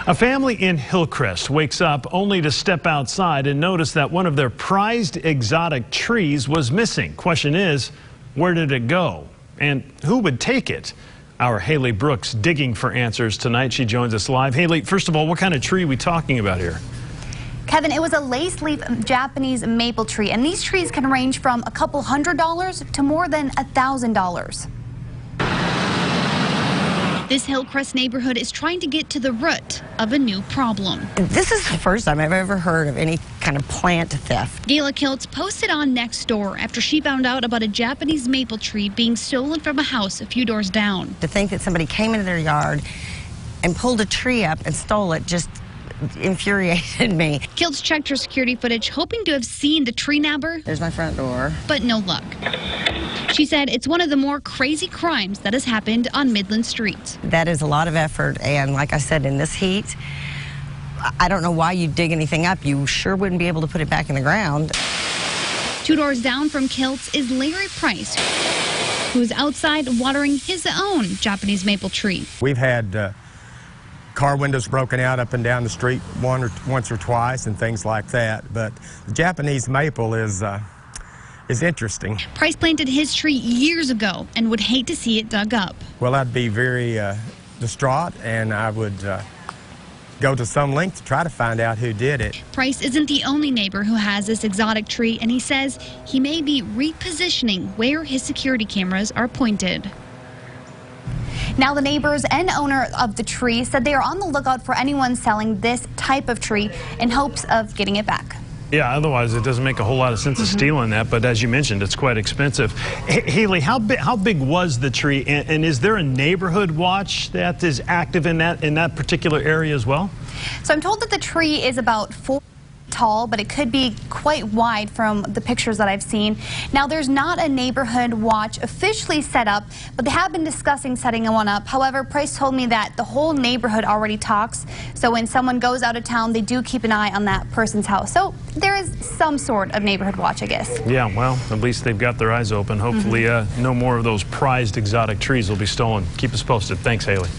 A family in Hillcrest wakes up only to step outside and notice that one of their prized exotic trees was missing. Question is, where did it go? And who would take it? Our Haley Brooks digging for answers tonight. She joins us live. Haley, first of all, what kind of tree are we talking about here? Kevin, it was a lace-leaf Japanese maple tree, and these trees can range from a couple $100s to more than $1,000. This Hillcrest neighborhood is trying to get to the root of a new problem. This is the first time I've ever heard of any kind of plant theft. Gayla Kiltz posted on Nextdoor after she found out about a Japanese maple tree being stolen from a house a few doors down. To think that somebody came into their yard and pulled a tree up and stole it just infuriated me. Kiltz checked her security footage, hoping to have seen the tree nabber. There's my front door. But no luck. She said it's one of the more crazy crimes that has happened on Midland Street. That is a lot of effort, and like I said, in this heat, I don't know why you dig anything up. You sure wouldn't be able to put it back in the ground. 2 doors down from Kiltz is Larry Price, who is outside watering his own Japanese maple tree. We've had car windows broken out up and down the street once or twice and things like that, but the Japanese maple is interesting. Price planted his tree years ago and would hate to see it dug up. Well, I'd be very distraught, and I would go to some length to try to find out who did it. Price isn't the only neighbor who has this exotic tree, and he says he may be repositioning where his security cameras are pointed. Now, the neighbors and owner of the tree said they are on the lookout for anyone selling this type of tree in hopes of getting it back. Yeah, otherwise it doesn't make a whole lot of sense of stealing that, but as you mentioned, it's quite expensive. Haley, how big was the tree, and is there a neighborhood watch that is active in that particular area as well? So I'm told that the tree is about 4 tall, but it could be quite wide from the pictures that I've seen. Now, there's not a neighborhood watch officially set up, but they have been discussing setting one up. However, Price told me that the whole neighborhood already talks, so when someone goes out of town, they do keep an eye on that person's house. So there is some sort of neighborhood watch, I guess. Yeah, well, at least they've got their eyes open. Hopefully no more of those prized exotic trees will be stolen. Keep us posted. Thanks, Haley.